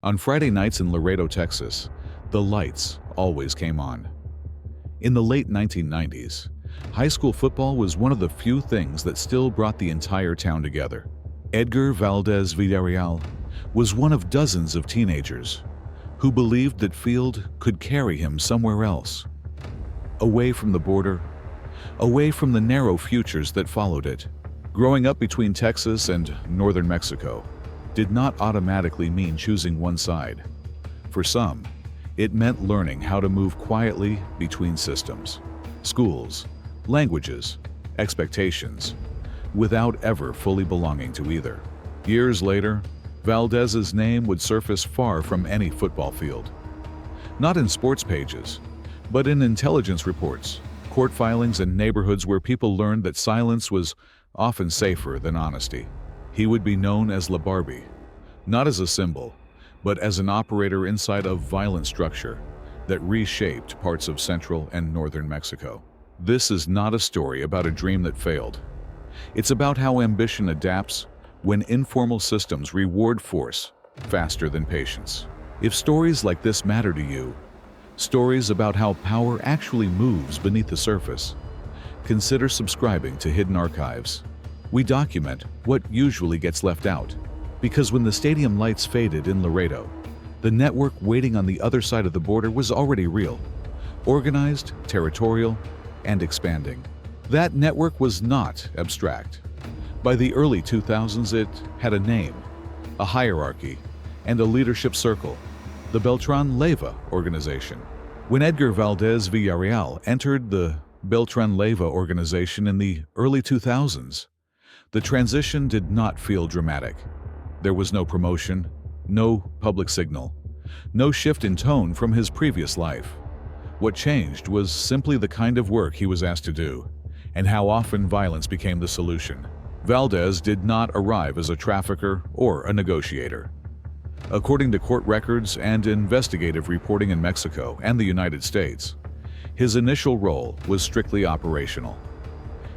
On Friday nights in Laredo, Texas, the lights always came on. In the late 1990s, high school football was one of the few things that still brought the entire town together. Edgar Valdez Villarreal was one of dozens of teenagers who believed that field could carry him somewhere else, away from the border, away from the narrow futures that followed it. Growing up between Texas and northern Mexico did not automatically mean choosing one side. For some, it meant learning how to move quietly between systems, schools, languages, expectations, without ever fully belonging to either. Years later, Valdez's name would surface far from any football field. Not in sports pages, but in intelligence reports, court filings, and neighborhoods where people learned that silence was often safer than honesty. He would be known as La Barbie, not as a symbol, but as an operator inside a violent structure that reshaped parts of central and northern Mexico. This is not a story about a dream that failed. It's about how ambition adapts when informal systems reward force faster than patience. If stories like this matter to you, stories about how power actually moves beneath the surface, consider subscribing to Hidden Archives. We document what usually gets left out, because when the stadium lights faded in Laredo, the network waiting on the other side of the border was already real, organized, territorial, and expanding. That network was not abstract. By the early 2000s, it had a name, a hierarchy, and a leadership circle, the Beltrán Leyva Organization. When Edgar Valdez Villarreal entered the Beltrán Leyva Organization in the early 2000s, the transition did not feel dramatic. There was no promotion, no public signal, no shift in tone from his previous life. What changed was simply the kind of work he was asked to do, and how often violence became the solution. Valdez did not arrive as a trafficker or a negotiator. According to court records and investigative reporting in Mexico and the United States, his initial role was strictly operational.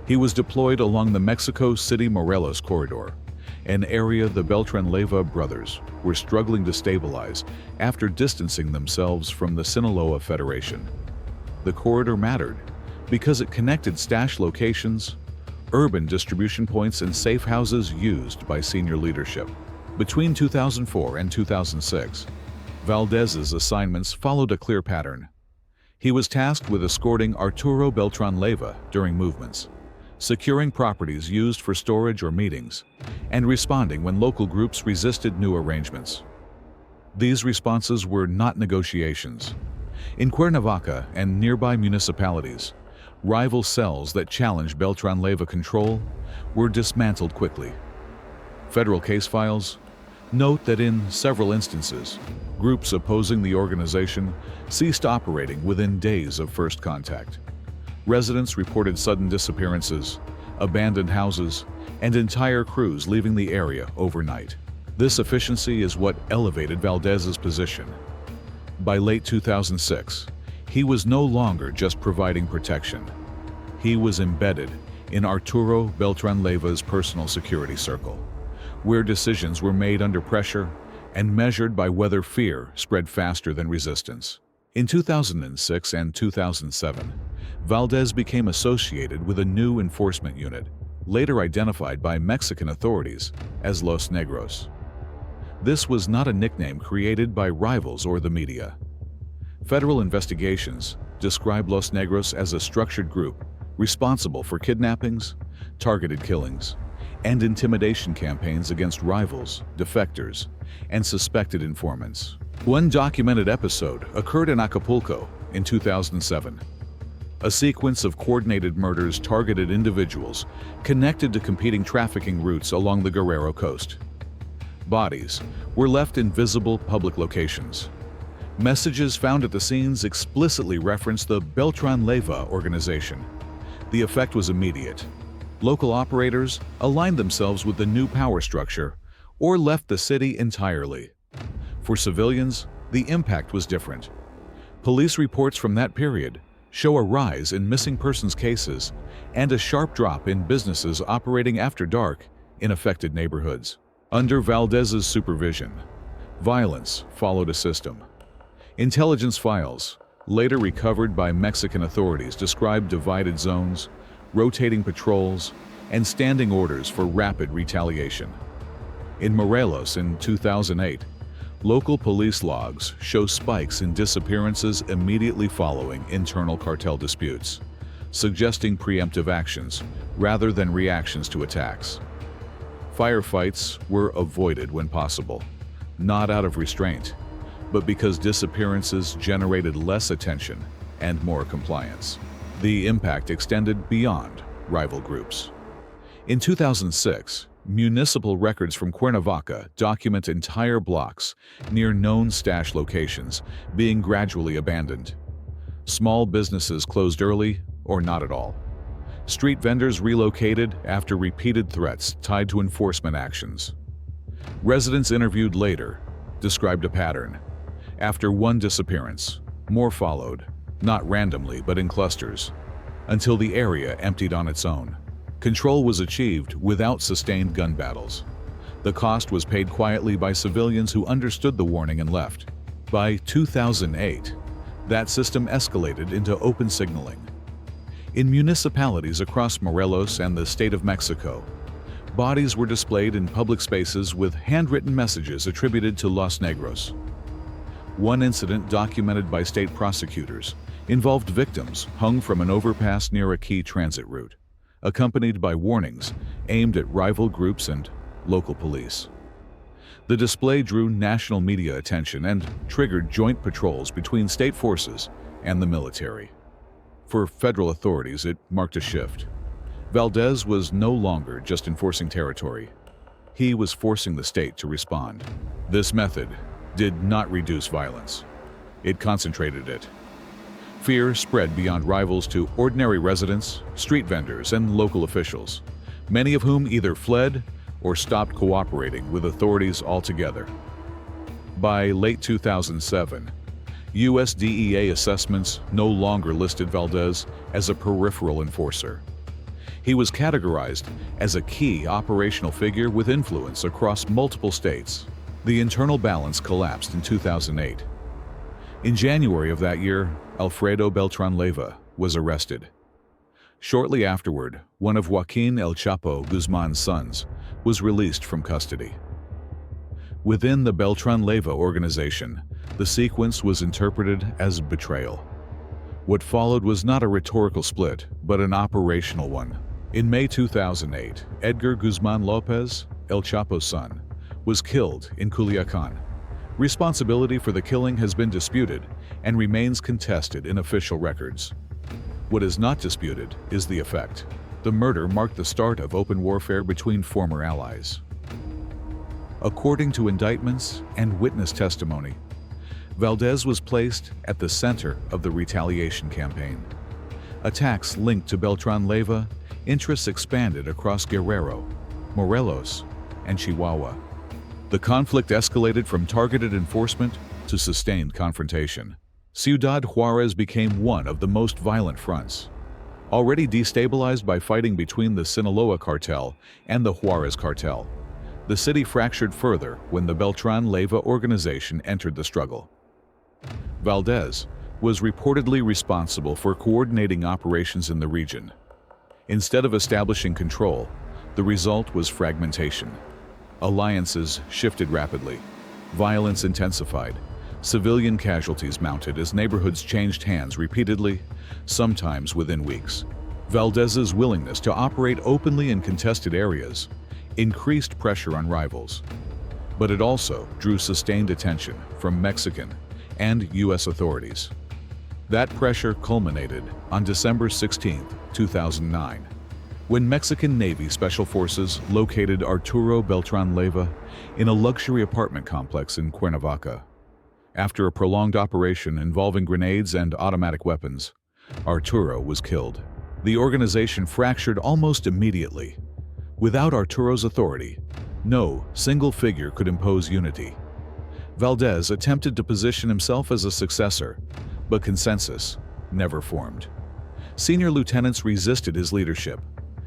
He was deployed along the Mexico City-Morelos corridor, an area the Beltrán Leyva brothers were struggling to stabilize after distancing themselves from the Sinaloa Federation. The corridor mattered because it connected stash locations, urban distribution points, and safe houses used by senior leadership. Between 2004 and 2006, Valdez's assignments followed a clear pattern. He was tasked with escorting Arturo Beltrán Leyva during movements, securing properties used for storage or meetings, and responding when local groups resisted new arrangements. These responses were not negotiations. In Cuernavaca and nearby municipalities, rival cells that challenged Beltrán Leyva control were dismantled quickly. Federal case files note that in several instances, groups opposing the organization ceased operating within days of first contact. Residents reported sudden disappearances, abandoned houses, and entire crews leaving the area overnight. This efficiency is what elevated Valdez's position. By late 2006, he was no longer just providing protection. He was embedded in Arturo Beltrán Leyva's personal security circle, where decisions were made under pressure and measured by whether fear spread faster than resistance. In 2006 and 2007, Valdez became associated with a new enforcement unit, later identified by Mexican authorities as Los Negros. This was not a nickname created by rivals or the media. Federal investigations describe Los Negros as a structured group responsible for kidnappings, targeted killings, and intimidation campaigns against rivals, defectors, and suspected informants. One documented episode occurred in Acapulco in 2007. A sequence of coordinated murders targeted individuals connected to competing trafficking routes along the Guerrero coast. Bodies were left in visible public locations. Messages found at the scenes explicitly referenced the Beltrán Leyva Organization. The effect was immediate. Local operators aligned themselves with the new power structure or left the city entirely. For civilians, the impact was different. Police reports from that period show a rise in missing persons cases and a sharp drop in businesses operating after dark in affected neighborhoods. Under Valdez's supervision, Violence followed a system. Intelligence files, later recovered by Mexican authorities, described divided zones, rotating patrols, and standing orders for rapid retaliation. In Morelos in 2008, local police logs show spikes in disappearances immediately following internal cartel disputes, suggesting preemptive actions rather than reactions to attacks. Firefights were avoided when possible, not out of restraint, but because disappearances generated less attention and more compliance. The impact extended beyond rival groups. In 2006, municipal records from Cuernavaca document entire blocks near known stash locations being gradually abandoned. Small businesses closed early or not at all. Street vendors relocated after repeated threats tied to enforcement actions. Residents interviewed later described a pattern. After one disappearance, more followed, not randomly but in clusters, until the area emptied on its own. Control was achieved without sustained gun battles. The cost was paid quietly by civilians who understood the warning and left. By 2008, that system escalated into open signaling. In municipalities across Morelos and the state of Mexico, bodies were displayed in public spaces with handwritten messages attributed to Los Negros. One incident documented by state prosecutors involved victims hung from an overpass near a key transit route, accompanied by warnings aimed at rival groups and local police. The display drew national media attention and triggered joint patrols between state forces and the military. For federal authorities, it marked a shift. Valdez was no longer just enforcing territory. He was forcing the state to respond. This method did not reduce violence. It concentrated it. Fear spread beyond rivals to ordinary residents, street vendors, and local officials, many of whom either fled or stopped cooperating with authorities altogether. By late 2007, U.S. DEA assessments no longer listed Valdez as a peripheral enforcer. He was categorized as a key operational figure with influence across multiple states. The internal balance collapsed in 2008. In January of that year, Arturo Beltrán Leyva was arrested. Shortly afterward, one of Joaquín El Chapo Guzmán's sons was released from custody. Within the Beltrán Leyva Organization, the sequence was interpreted as betrayal. What followed was not a rhetorical split, but an operational one. In May 2008, Edgar Guzmán López, El Chapo's son, was killed in Culiacán. Responsibility for the killing has been disputed and remains contested in official records. What is not disputed is the effect. The murder marked the start of open warfare between former allies. According to indictments and witness testimony, Valdez was placed at the center of the retaliation campaign. Attacks linked to Beltrán Leyva, interests expanded across Guerrero, Morelos, and Chihuahua. The conflict escalated from targeted enforcement to sustained confrontation. Ciudad Juárez became one of the most violent fronts. Already destabilized by fighting between the Sinaloa Cartel and the Juárez Cartel, the city fractured further when the Beltrán Leyva Organization entered the struggle. Valdez was reportedly responsible for coordinating operations in the region. Instead of establishing control, the result was fragmentation. Alliances shifted rapidly. Violence intensified. Civilian casualties mounted as neighborhoods changed hands repeatedly, sometimes within weeks. Valdez's willingness to operate openly in contested areas increased pressure on rivals, but it also drew sustained attention from Mexican and U.S. authorities. That pressure culminated on December 16, 2009, when Mexican Navy Special Forces located Arturo Beltrán Leyva in a luxury apartment complex in Cuernavaca. After a prolonged operation involving grenades and automatic weapons, Arturo was killed. The organization fractured almost immediately. Without Arturo's authority, no single figure could impose unity. Valdez attempted to position himself as a successor, but consensus never formed. Senior lieutenants resisted his leadership,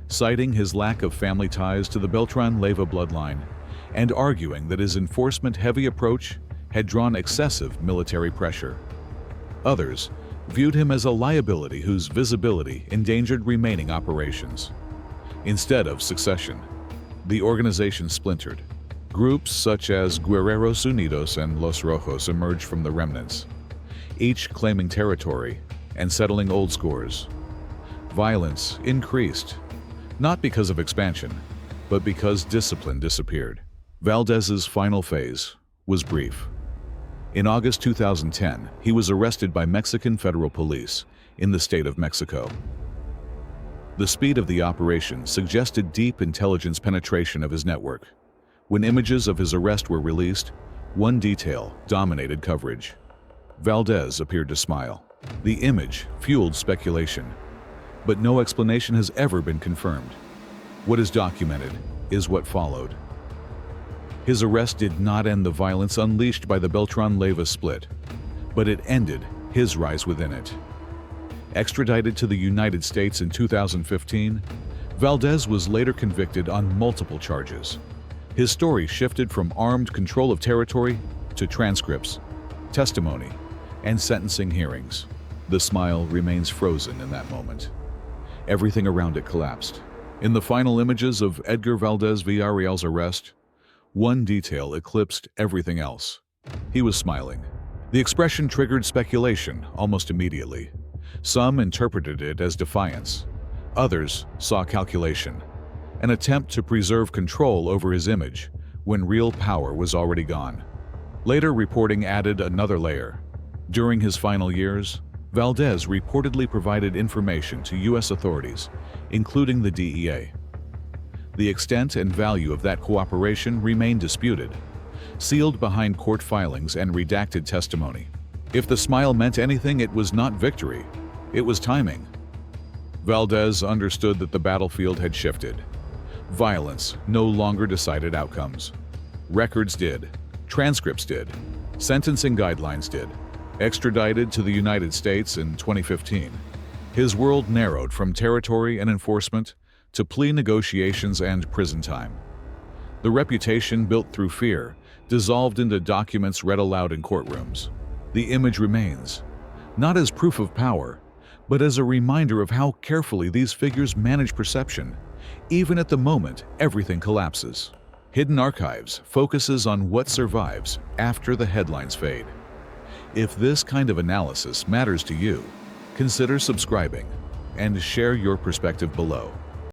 citing his lack of family ties to the Beltrán Leyva bloodline and arguing that his enforcement-heavy approach had drawn excessive military pressure. Others viewed him as a liability whose visibility endangered remaining operations. Instead of succession, the organization splintered. Groups such as Guerreros Unidos and Los Rojos emerged from the remnants, each claiming territory and settling old scores. Violence increased, not because of expansion, but because discipline disappeared. Valdez's final phase was brief. In August 2010, he was arrested by Mexican federal police in the state of Mexico. The speed of the operation suggested deep intelligence penetration of his network. When images of his arrest were released, one detail dominated coverage. Valdez appeared to smile. The image fueled speculation, but no explanation has ever been confirmed. What is documented is what followed. His arrest did not end the violence unleashed by the Beltrán Leyva split, but it ended his rise within it. Extradited to the United States in 2015, Valdez was later convicted on multiple charges. His story shifted from armed control of territory to transcripts, testimony, and sentencing hearings. The smile remains frozen in that moment. Everything around it collapsed. In the final images of Edgar Valdez Villarreal's arrest, one detail eclipsed everything else. He was smiling. The expression triggered speculation almost immediately. Some interpreted it as defiance. Others saw calculation, an attempt to preserve control over his image when real power was already gone. Later reporting added another layer. During his final years, Valdez reportedly provided information to U.S. authorities, including the DEA. The extent and value of that cooperation remain disputed, sealed behind court filings and redacted testimony. If the smile meant anything, it was not victory, it was timing. Valdez understood that the battlefield had shifted. Violence no longer decided outcomes. Records did, transcripts did, sentencing guidelines did. Extradited to the United States in 2015, his world narrowed from territory and enforcement to plea negotiations and prison time. The reputation built through fear dissolved into documents read aloud in courtrooms. The image remains, not as proof of power, but as a reminder of how carefully these figures manage perception, even at the moment everything collapses. Hidden Archives focuses on what survives after the headlines fade. If this kind of analysis matters to you, consider subscribing and share your perspective below.